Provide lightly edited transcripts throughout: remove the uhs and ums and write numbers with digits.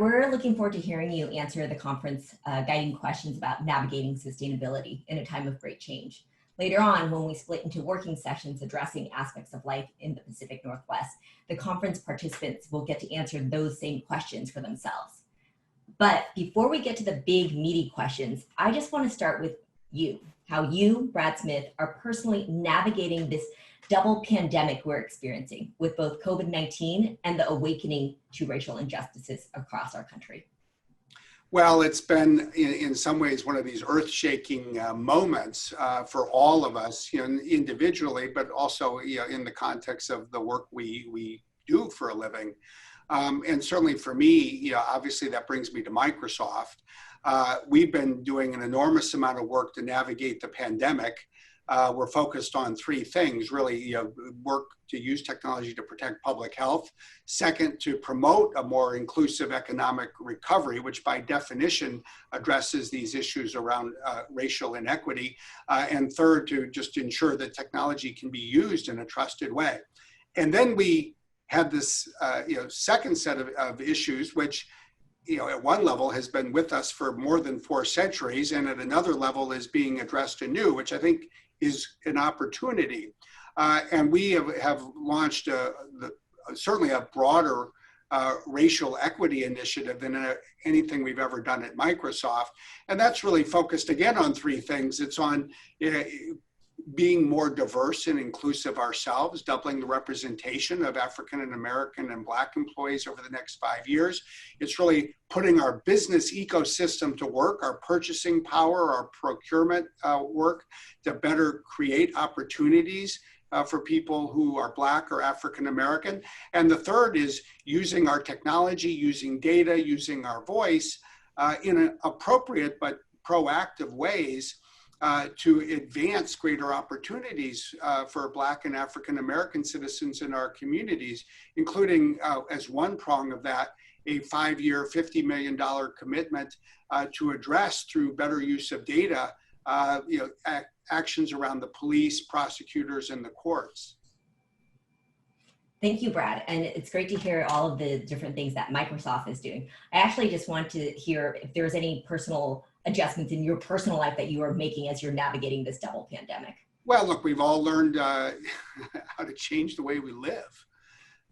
we're looking forward to hearing you answer the conference guiding questions about navigating sustainability in a time of great change. Later on, when we split into working sessions addressing aspects of life in the Pacific Northwest, the conference participants will get to answer those same questions for themselves. But before we get to the big meaty questions, I just want to start with you, how you, Brad Smith, are personally navigating this double pandemic we're experiencing with both COVID-19 and the awakening to racial injustices across our country. Well, it's been in some ways one of these earth-shaking moments for all of us, individually, but also in the context of the work we do for a living. And certainly for me, obviously that brings me to Microsoft. We've been doing an enormous amount of work to navigate the pandemic. We're focused on three things, really, work to use technology to protect public health. Second, to promote a more inclusive economic recovery, which by definition addresses these issues around racial inequity. And third, to just ensure that technology can be used in a trusted way. And then we had this second set of issues, which at one level has been with us for more than 4 centuries, and at another level is being addressed anew, which I think is an opportunity. And we have launched certainly a broader racial equity initiative than anything we've ever done at Microsoft. And that's really focused again on 3 things. It's on being more diverse and inclusive ourselves, doubling the representation of African and American and Black employees over the next 5 years. It's really putting our business ecosystem to work, our purchasing power, our procurement work to better create opportunities for people who are Black or African American. And the third is using our technology, using data, using our voice in appropriate but proactive ways to advance greater opportunities for Black and African American citizens in our communities, including as one prong of that, a 5-year, $50 million commitment to address through better use of data, actions around the police, prosecutors, and the courts. Thank you, Brad. And it's great to hear all of the different things that Microsoft is doing. I actually just want to hear if there's any personal adjustments in your personal life that you are making as you're navigating this double pandemic. Well, look, we've all learned how to change the way we live.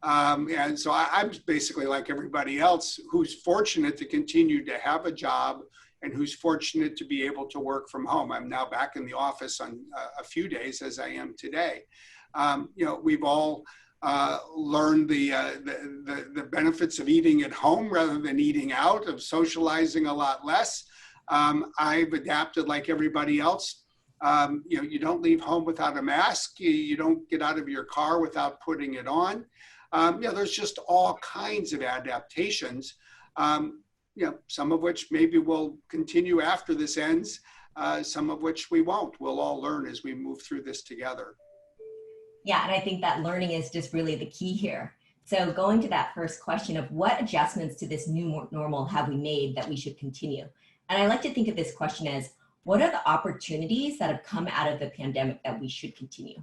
And so I'm basically like everybody else who's fortunate to continue to have a job and who's fortunate to be able to work from home. I'm now back in the office on a few days as I am today. We've all learned the benefits of eating at home rather than eating out, of socializing a lot less. I've adapted like everybody else. You don't leave home without a mask. You don't get out of your car without putting it on. There's just all kinds of adaptations, some of which maybe will continue after this ends, some of which we won't. We'll all learn as we move through this together. Yeah, and I think that learning is just really the key here. So going to that first question of what adjustments to this new normal have we made that we should continue? And I like to think of this question as, what are the opportunities that have come out of the pandemic that we should continue?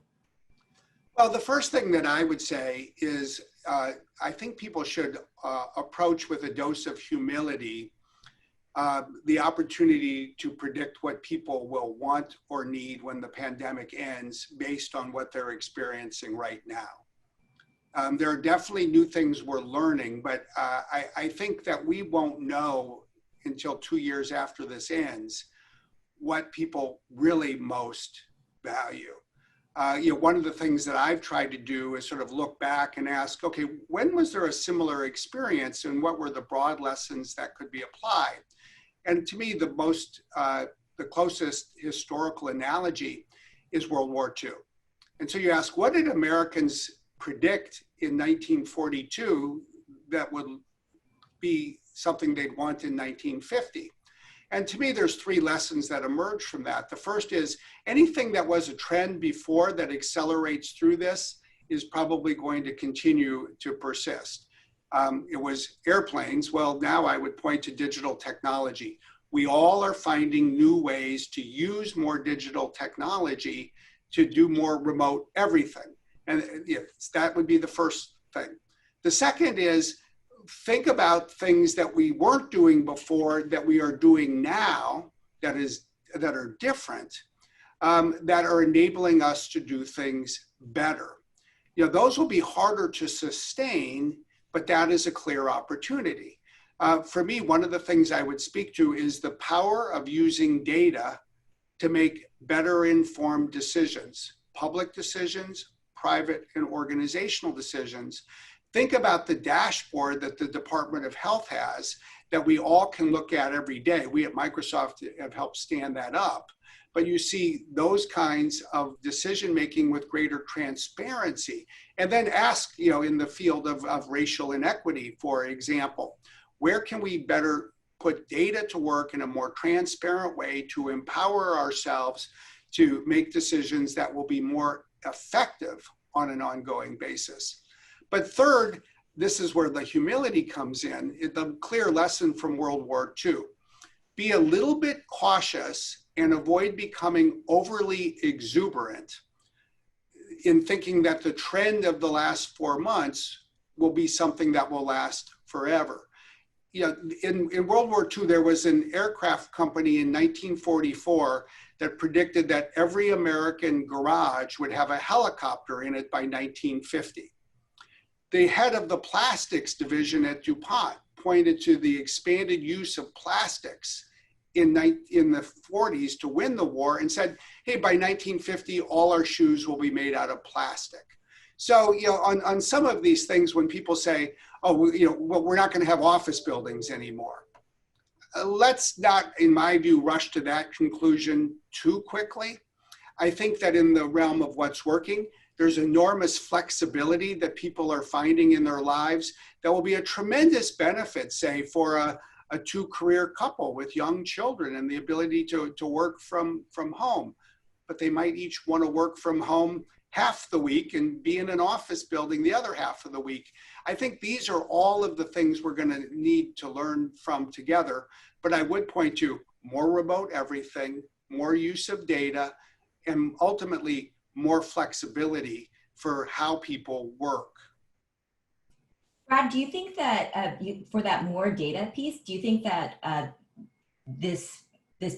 Well, the first thing that I would say is I think people should approach with a dose of humility the opportunity to predict what people will want or need when the pandemic ends based on what they're experiencing right now. There are definitely new things we're learning, but I think that we won't know until 2 years after this ends what people really most value. One of the things that I've tried to do is sort of look back and ask, okay, when was there a similar experience and what were the broad lessons that could be applied? And to me, the closest historical analogy is World War II. And so you ask, what did Americans predict in 1942 that would be something they'd want in 1950? And to me, there's 3 lessons that emerge from that. The first is anything that was a trend before that accelerates through this is probably going to continue to persist. It was airplanes. Well, now I would point to digital technology. We all are finding new ways to use more digital technology to do more remote everything. And that would be the first thing. The second is think about things that we weren't doing before that we are doing now that are different, that are enabling us to do things better. You know, those will be harder to sustain, but that is a clear opportunity. For me, one of the things I would speak to is the power of using data to make better informed decisions, public decisions, private and organizational decisions. Think about the dashboard that the Department of Health has that we all can look at every day. We at Microsoft have helped stand that up. But you see those kinds of decision-making with greater transparency. And then ask, you know, in the field of racial inequity, for example, where can we better put data to work in a more transparent way to empower ourselves to make decisions that will be more effective on an ongoing basis. But third, this is where the humility comes in, the clear lesson from World War II. Be a little bit cautious and avoid becoming overly exuberant in thinking that the trend of the last 4 months will be something that will last forever. You know, in World War II, there was an aircraft company in 1944 that predicted that every American garage would have a helicopter in it by 1950. The head of the plastics division at DuPont pointed to the expanded use of plastics in the 40s to win the war and said, hey, by 1950, all our shoes will be made out of plastic. So, you know, on some of these things, when people say, oh, you know, well, we're not going to have office buildings anymore. Let's not, in my view, rush to that conclusion too quickly. I think that in the realm of what's working, there's enormous flexibility that people are finding in their lives that will be a tremendous benefit, say, for a two-career couple with young children and the ability to work from home. But they might each want to work from home half the week and be in an office building the other half of the week. I think these are all of the things we're going to need to learn from together. But I would point to more remote everything, more use of data, and ultimately more flexibility for how people work. Brad, do you think that for that more data piece, do you think that this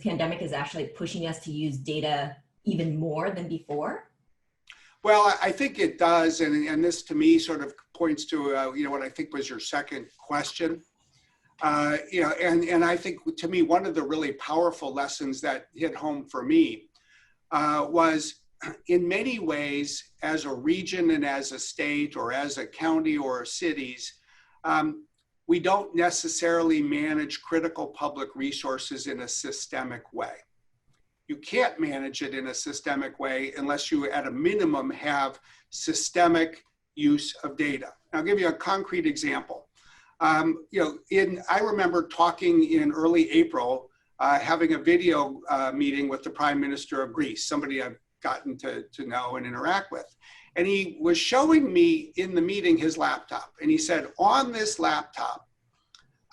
pandemic is actually pushing us to use data even more than before? Well, I think it does, and this to me sort of points to you know, what I think was your second question. You know, and I think to me one of the really powerful lessons that hit home for me was, in many ways, as a region and as a state or as a county or cities, we don't necessarily manage critical public resources in a systemic way. You can't manage it in a systemic way unless you, at a minimum, have systemic use of data. I'll give you a concrete example. You know, I remember talking in early April, having a video meeting with the Prime Minister of Greece, somebody I've gotten to know and interact with. And he was showing me in the meeting his laptop. And he said, on this laptop,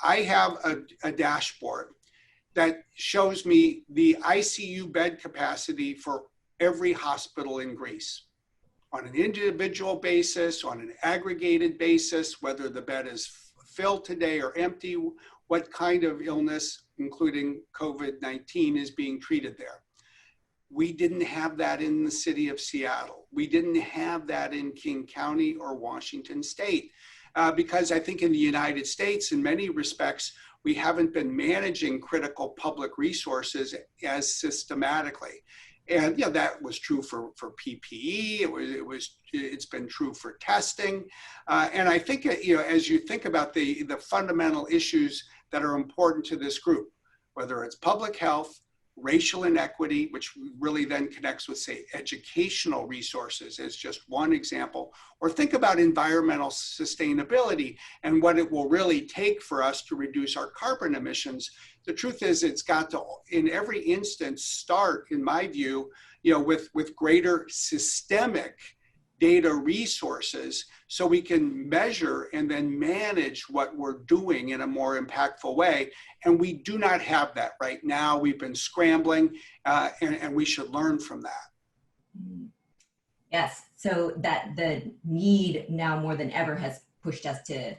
I have a dashboard that shows me the ICU bed capacity for every hospital in Greece on an individual basis, on an aggregated basis, whether the bed is filled today or empty, what kind of illness, including COVID-19, is being treated there. We didn't have that in the city of Seattle. We didn't have that in King County or Washington State, because I think in the United States, in many respects, we haven't been managing critical public resources as systematically. And you know, that was true for PPE. It's been true for testing. And I think, you know, as you think about the fundamental issues that are important to this group, whether it's public health, racial inequity, which really then connects with, say, educational resources as just one example, or think about environmental sustainability and what it will really take for us to reduce our carbon emissions. The truth is, it's got to, in every instance, start, in my view, you know, with greater systemic data resources so we can measure and then manage what we're doing in a more impactful way. And we do not have that right now. We've been scrambling, and we should learn from that. Yes, so that the need now more than ever has pushed us to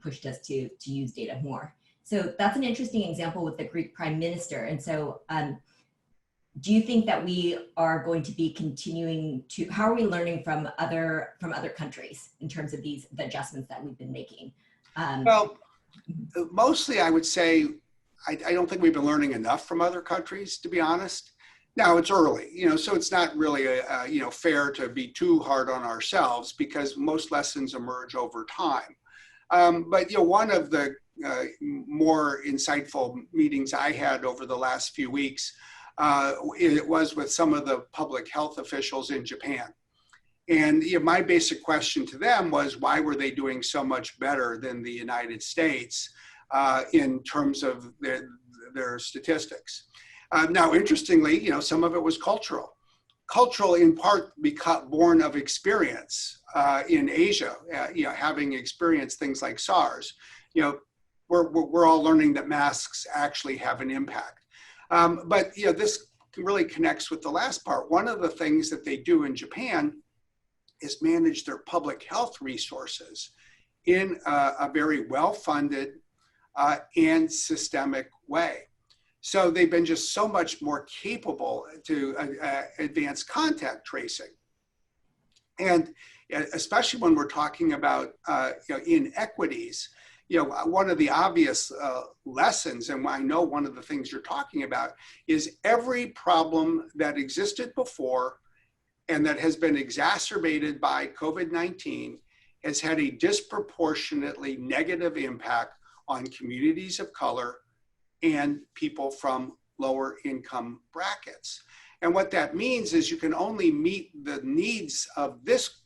pushed us to use data more. So that's an interesting example with the Greek prime minister. And so do you think that we are going to be continuing to, how are we learning from other countries in terms of the adjustments that we've been making? Well, mostly I would say, I don't think we've been learning enough from other countries, to be honest. Now it's early, so it's not really fair to be too hard on ourselves because most lessons emerge over time. But one of the more insightful meetings I had over the last few weeks, it was with some of the public health officials in Japan. And my basic question to them was, why were they doing so much better than the United States in terms of their statistics? Now, interestingly, some of it was cultural. Cultural, in part, born of experience in Asia. Having experienced things like SARS, we're all learning that masks actually have an impact. But this really connects with the last part. One of the things that they do in Japan is manage their public health resources in a very well-funded and systemic way. So they've been just so much more capable to advance contact tracing. And especially when we're talking about inequities, one of the obvious lessons, and I know one of the things you're talking about, is every problem that existed before and that has been exacerbated by COVID-19 has had a disproportionately negative impact on communities of color and people from lower income brackets. And what that means is you can only meet the needs of this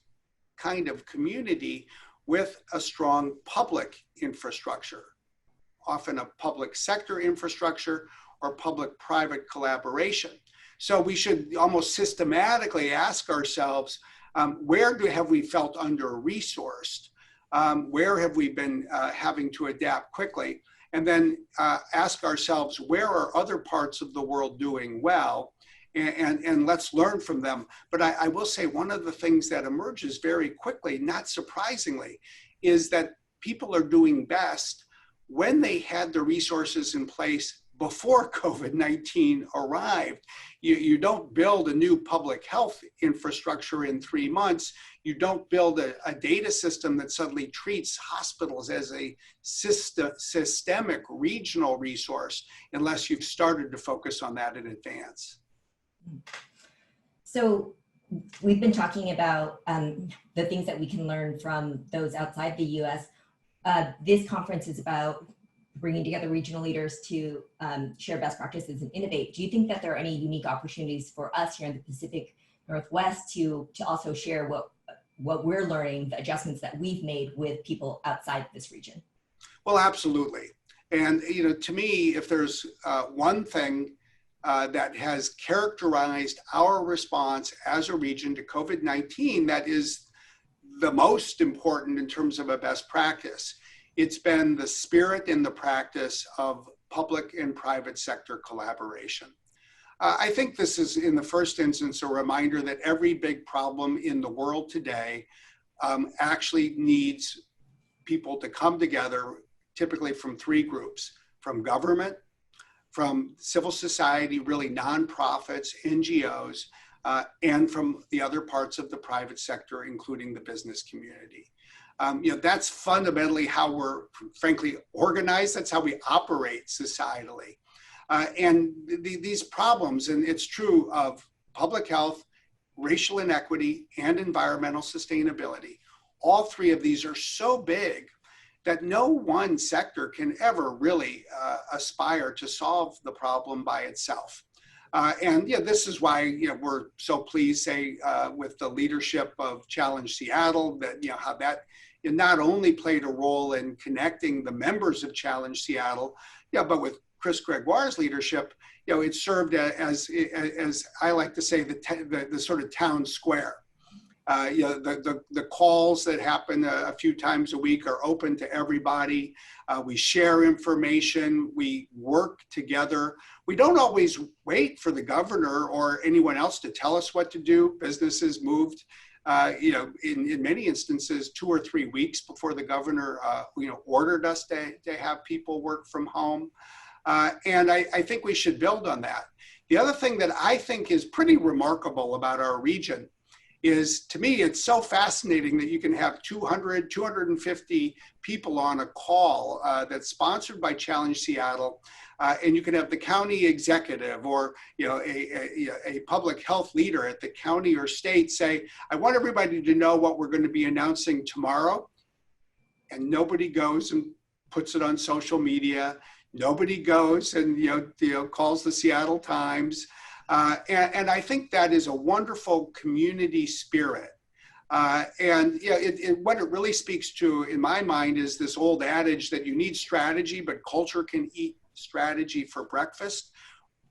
kind of community with a strong public infrastructure, often a public sector infrastructure or public-private collaboration. So we should almost systematically ask ourselves, where have we felt under-resourced? Where have we been having to adapt quickly? And then ask ourselves, where are other parts of the world doing well? And let's learn from them. But I will say one of the things that emerges very quickly, not surprisingly, is that people are doing best when they had the resources in place before COVID-19 arrived. You don't build a new public health infrastructure in 3 months. You don't build a data system that suddenly treats hospitals as a systemic regional resource unless you've started to focus on that in advance. So we've been talking about the things that we can learn from those outside the US. This conference is about bringing together regional leaders to share best practices and innovate. Do you think that there are any unique opportunities for us here in the Pacific Northwest to also share what we're learning, the adjustments that we've made with people outside this region? Well, absolutely. And to me, if there's one thing that has characterized our response as a region to COVID-19 that is the most important in terms of a best practice, it's been the spirit and the practice of public and private sector collaboration. I think this is, in the first instance, a reminder that every big problem in the world today actually needs people to come together, typically from 3 groups: from government, from civil society, really nonprofits, NGOs, and from the other parts of the private sector, including the business community. That's fundamentally how we're, frankly, organized. That's how we operate societally. And these problems, and it's true of public health, racial inequity, and environmental sustainability, all 3 of these are so big that no one sector can ever really aspire to solve the problem by itself. And this is why we're so pleased, say, with the leadership of Challenge Seattle, that how that it not only played a role in connecting the members of Challenge Seattle, but with Chris Gregoire's leadership, it served as I like to say, the sort of town square. The calls that happen a few times a week are open to everybody. We share information, we work together. We don't always wait for the governor or anyone else to tell us what to do. Businesses moved in many instances, 2 or 3 weeks before the governor, ordered us to have people work from home. And I think we should build on that. The other thing that I think is pretty remarkable about our region is, to me, it's so fascinating that you can have 200, 250 people on a call that's sponsored by Challenge Seattle, and you can have the county executive or a public health leader at the county or state say, I want everybody to know what we're going to be announcing tomorrow. And nobody goes and puts it on social media. Nobody goes and calls the Seattle Times. And I think that is a wonderful community spirit. What it really speaks to, in my mind, is this old adage that you need strategy, but culture can eat strategy for breakfast.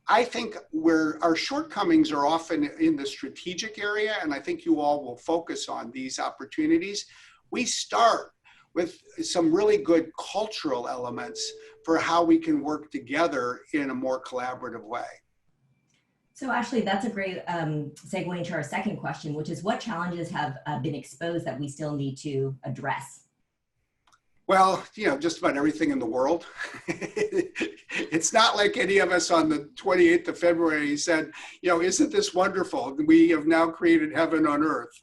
I think where our shortcomings are often in the strategic area, and I think you all will focus on these opportunities. We start with some really good cultural elements for how we can work together in a more collaborative way. So Ashley, that's a great segue into our second question, which is what challenges have been exposed that we still need to address? Well, just about everything in the world. It's not like any of us on the 28th of February said, isn't this wonderful? We have now created heaven on earth.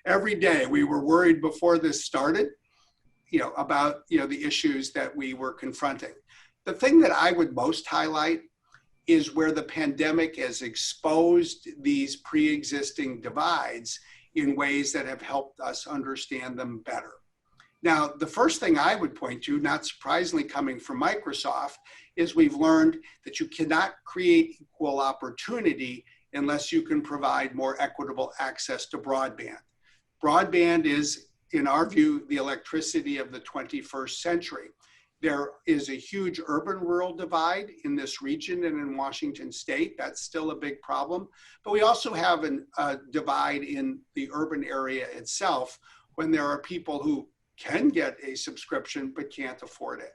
Every day we were worried before this started, about, the issues that we were confronting. The thing that I would most highlight is where the pandemic has exposed these pre-existing divides in ways that have helped us understand them better. Now, the first thing I would point to, not surprisingly coming from Microsoft, is we've learned that you cannot create equal opportunity unless you can provide more equitable access to broadband. Broadband is, in our view, the electricity of the 21st century. There is a huge urban-rural divide in this region and in Washington State. That's still a big problem. But we also have a divide in the urban area itself when there are people who can get a subscription but can't afford it.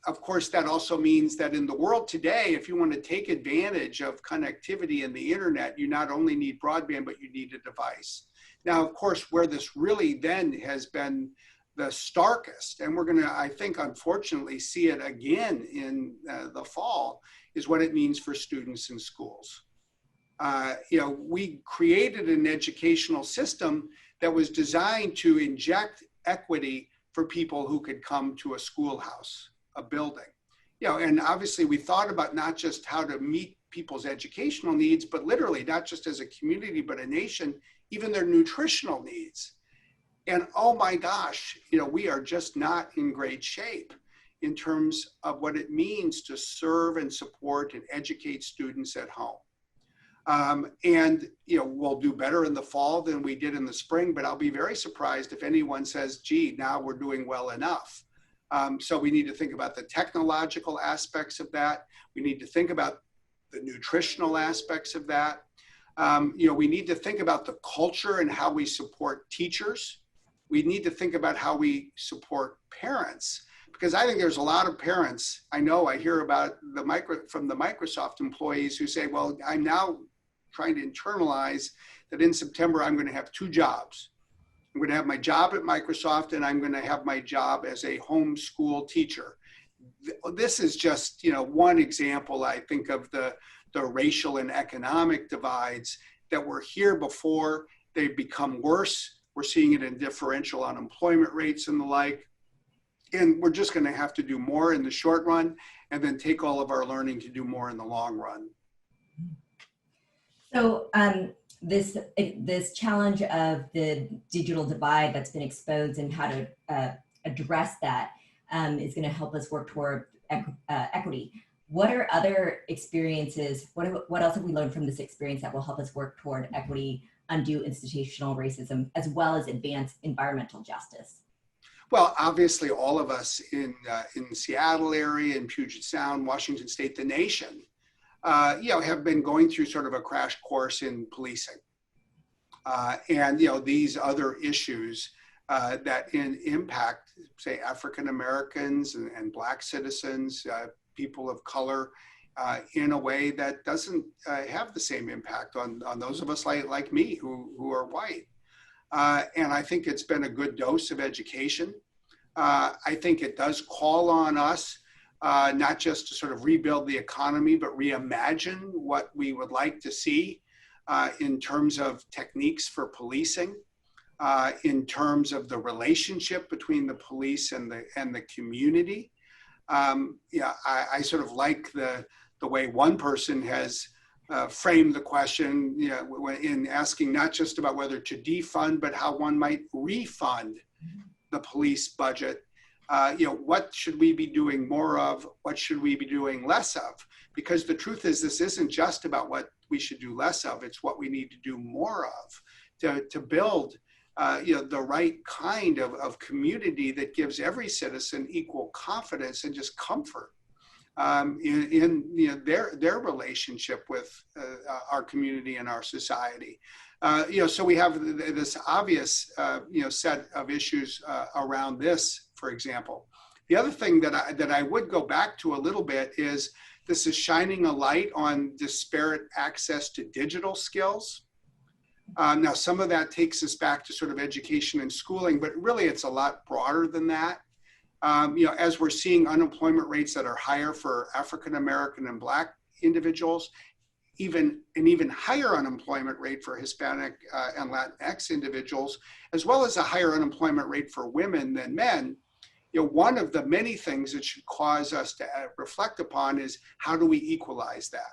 Of course, that also means that in the world today, if you want to take advantage of connectivity in the internet, you not only need broadband, but you need a device. Now, of course, where this really then has been the starkest, and we're going to, I think, unfortunately, see it again in the fall, is what it means for students in schools. We created an educational system that was designed to inject equity for people who could come to a schoolhouse, a building. And obviously we thought about not just how to meet people's educational needs, but literally not just as a community, but a nation, even their nutritional needs. And oh my gosh, we are just not in great shape in terms of what it means to serve and support and educate students at home. We'll do better in the fall than we did in the spring, but I'll be very surprised if anyone says, gee, now we're doing well enough. So we need to think about the technological aspects of that. We need to think about the nutritional aspects of that. We need to think about the culture and how we support teachers. We need to think about how we support parents, because I think there's a lot of parents, I hear about from the Microsoft employees who say, well, I'm now trying to internalize that in September, I'm going to have 2 jobs. I'm going to have my job at Microsoft and I'm going to have my job as a homeschool teacher. This is just, one example, I think, of the racial and economic divides that were here before. They've become worse. We're seeing it in differential unemployment rates and the like. And we're just going to have to do more in the short run and then take all of our learning to do more in the long run. So this challenge of the digital divide that's been exposed and how to address that is going to help us work toward equity. What are other experiences, what else have we learned from this experience that will help us work toward equity, undo institutional racism, as well as advance environmental justice? Well, obviously, all of us in the Seattle area, in Puget Sound, Washington State, the nation, have been going through sort of a crash course in policing. These other issues that impact, say, African Americans and Black citizens, people of color in a way that doesn't have the same impact on those of us like me who are white. And I think it's been a good dose of education. I think it does call on us not just to sort of rebuild the economy, but reimagine what we would like to see in terms of techniques for policing, in terms of the relationship between the police and the community. Yeah, I sort of like the way one person has framed the question, you know, in asking not just about whether to defund, but how one might refund the police budget. You know, what should we be doing more of? What should we be doing less of? Because the truth is, this isn't just about what we should do less of. It's what we need to do more of to build you know, the right kind of community that gives every citizen equal confidence and just comfort in you know, their relationship with our community and our society. You know, so we have this obvious you know, set of issues around this, for example. The other thing that I would go back to a little bit is this is shining a light on disparate access to digital skills. Now, some of that takes us back to sort of education and schooling, but really it's a lot broader than that. You know, as we're seeing unemployment rates that are higher for African American and Black individuals, even higher unemployment rate for Hispanic and Latinx individuals, as well as a higher unemployment rate for women than men, you know, one of the many things that should cause us to reflect upon is how do we equalize that?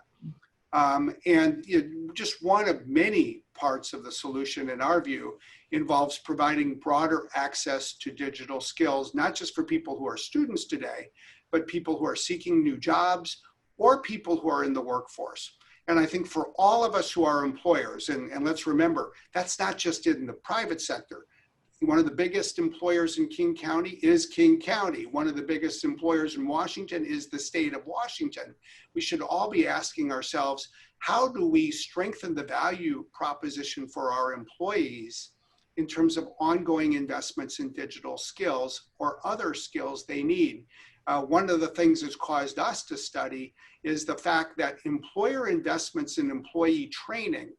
And you know, just one of many parts of the solution, in our view, involves providing broader access to digital skills, not just for people who are students today, but people who are seeking new jobs or people who are in the workforce. And I think for all of us who are employers, and let's remember, that's not just in the private sector. One of the biggest employers in King County is King County. One of the biggest employers in Washington is the state of Washington. We should all be asking ourselves, how do we strengthen the value proposition for our employees in terms of ongoing investments in digital skills or other skills they need? One of the things that's caused us to study is the fact that employer investments in employee training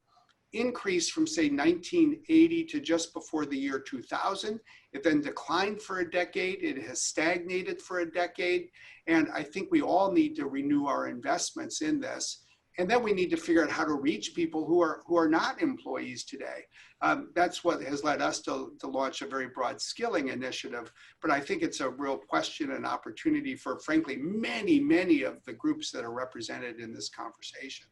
increased from, say, 1980 to just before the year 2000. It then declined for a decade. It has stagnated for a decade. And I think we all need to renew our investments in this. And then we need to figure out how to reach people who are not employees today. That's what has led us to launch a very broad skilling initiative. But I think it's a real question and opportunity for, frankly, many of the groups that are represented in this conversation.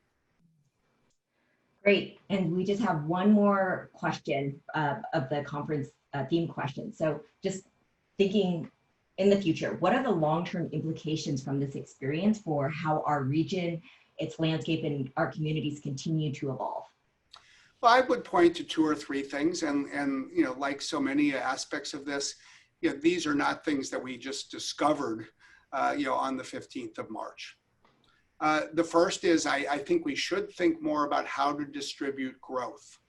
Great. And we just have one more question of the conference theme question. So just thinking in the future, what are the long-term implications from this experience for how our region, its landscape, and our communities continue to evolve? Well, I would point to two or three things, and you know, like so many aspects of this, you know, these are not things that we just discovered, you know, on the 15th of March. The first is I think we should think more about how to distribute growth,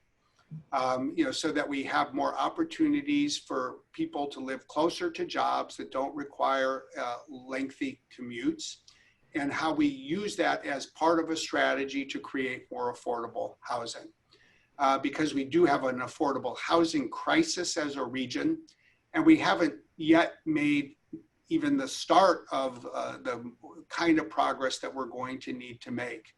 you know, so that we have more opportunities for people to live closer to jobs that don't require lengthy commutes, and how we use that as part of a strategy to create more affordable housing. Because we do have an affordable housing crisis as a region, and we haven't yet made even the start of the kind of progress that we're going to need to make.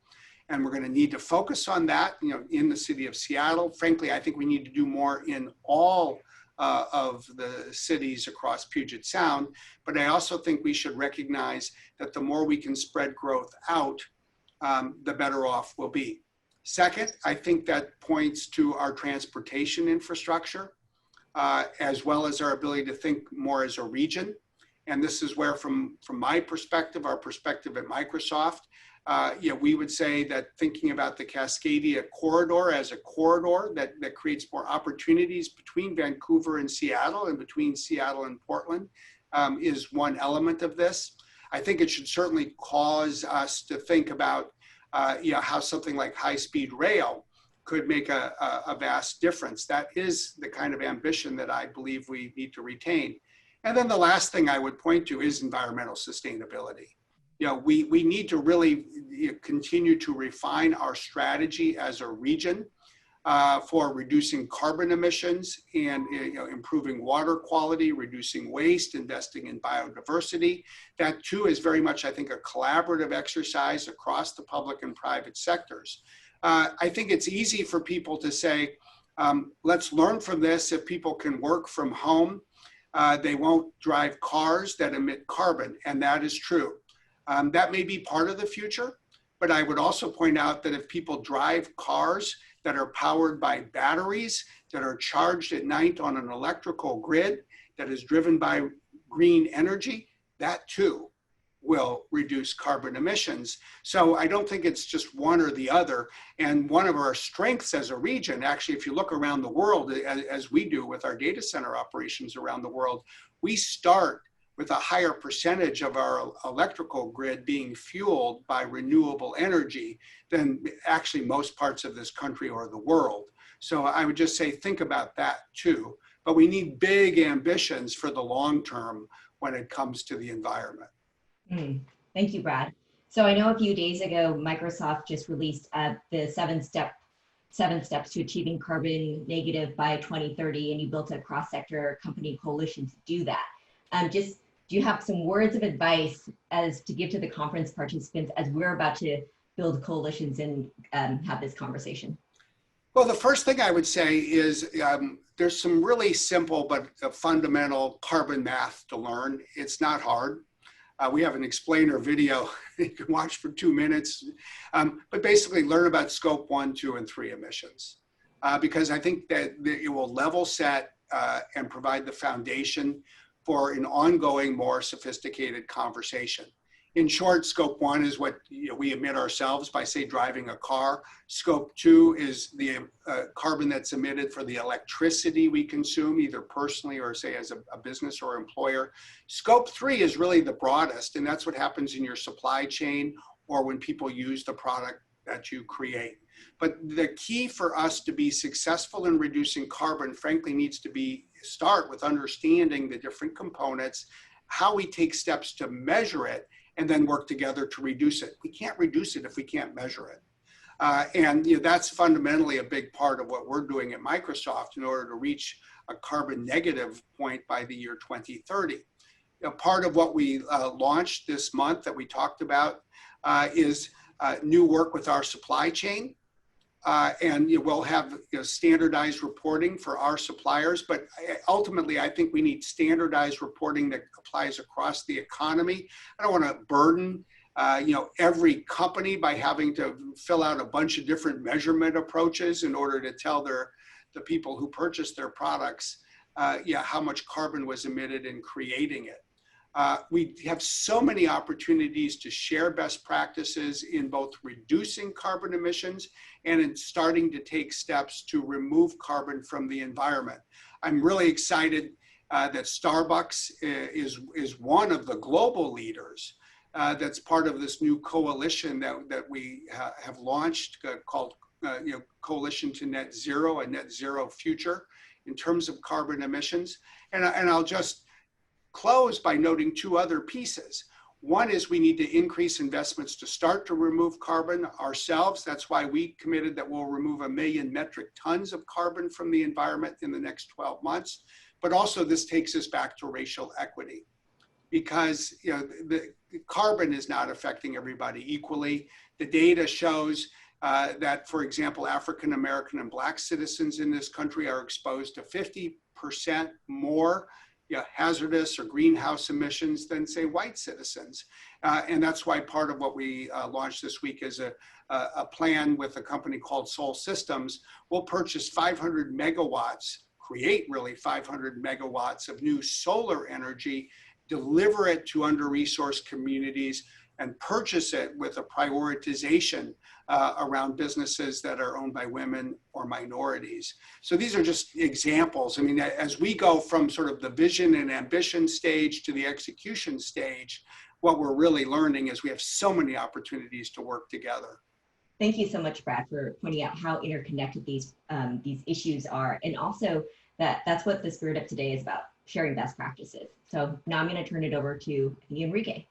And we're going to need to focus on that, you know, in the city of Seattle. Frankly, I think we need to do more in all of the cities across Puget Sound. But I also think we should recognize that the more we can spread growth out, the better off we'll be. Second, I think that points to our transportation infrastructure, as well as our ability to think more as a region. And this is where, from my perspective, our perspective at Microsoft, you know, we would say that thinking about the Cascadia corridor as a corridor that creates more opportunities between Vancouver and Seattle and between Seattle and Portland is one element of this. I think it should certainly cause us to think about you know, how something like high-speed rail could make a vast difference. That is the kind of ambition that I believe we need to retain. And then the last thing I would point to is environmental sustainability. we need to really continue to refine our strategy as a region for reducing carbon emissions and improving water quality, reducing waste, investing in biodiversity. That too is very much, I think, a collaborative exercise across the public and private sectors. I think it's easy for people to say, let's learn from this. If people can work from home, they won't drive cars that emit carbon, and that is true. That may be part of the future, but I would also point out that if people drive cars that are powered by batteries, that are charged at night on an electrical grid, that is driven by green energy, that too will reduce carbon emissions. So I don't think it's just one or the other. And one of our strengths as a region, actually, if you look around the world, as we do with our data center operations around the world, we start with a higher percentage of our electrical grid being fueled by renewable energy than actually most parts of this country or the world. So I would just say, think about that too. But we need big ambitions for the long term when it comes to the environment. Thank you, Brad. So I know a few days ago, Microsoft just released the seven steps to achieving carbon negative by 2030, and you built a cross-sector company coalition to do that. Do you have some words of advice as to give to the conference participants as we're about to build coalitions and have this conversation? Well, the first thing I would say is there's some really simple but fundamental carbon math to learn. It's not hard. We have an explainer video you can watch for 2 minutes, but basically learn about scope 1, 2, and 3 emissions, because I think that it will level set and provide the foundation for an ongoing, more sophisticated conversation. In short, scope 1 is what we emit ourselves by, say, driving a car. Scope 2 is the carbon that's emitted for the electricity we consume, either personally or, say, as a business or employer. Scope 3 is really the broadest, and that's what happens in your supply chain or when people use the product that you create. But the key for us to be successful in reducing carbon, frankly, needs to start with understanding the different components, how we take steps to measure it, and then work together to reduce it. We can't reduce it if we can't measure it. And that's fundamentally a big part of what we're doing at Microsoft in order to reach a carbon negative point by the year 2030. Part of what we launched this month that we talked about is new work with our supply chain. And we'll have standardized reporting for our suppliers, but ultimately I think we need standardized reporting that applies across the economy. I don't want to burden every company by having to fill out a bunch of different measurement approaches in order to tell the people who purchase their products how much carbon was emitted in creating it. We have so many opportunities to share best practices in both reducing carbon emissions and in starting to take steps to remove carbon from the environment. I'm really excited that Starbucks is one of the global leaders that's part of this new coalition that we have launched called Coalition to Net Zero, a net zero future in terms of carbon emissions. And I'll just close by noting 2 other pieces. One is we need to increase investments to start to remove carbon ourselves. That's why we committed that we'll remove 1 million metric tons of carbon from the environment in the next 12 months. But also this takes us back to racial equity, because the carbon is not affecting everybody equally. The data shows that, for example, African American and Black citizens in this country are exposed to 50% more hazardous or greenhouse emissions than, say, white citizens. And that's why part of what we launched this week is a plan with a company called Sol Systems. We'll purchase 500 megawatts, create really 500 megawatts of new solar energy, deliver it to under-resourced communities, and purchase it with a prioritization around businesses that are owned by women or minorities. So these are just examples. I mean, as we go from sort of the vision and ambition stage to the execution stage, what we're really learning is we have so many opportunities to work together. Thank you so much, Brad, for pointing out how interconnected these issues are. And also that's what the spirit of today is about, sharing best practices. So now I'm going to turn it over to Enrique.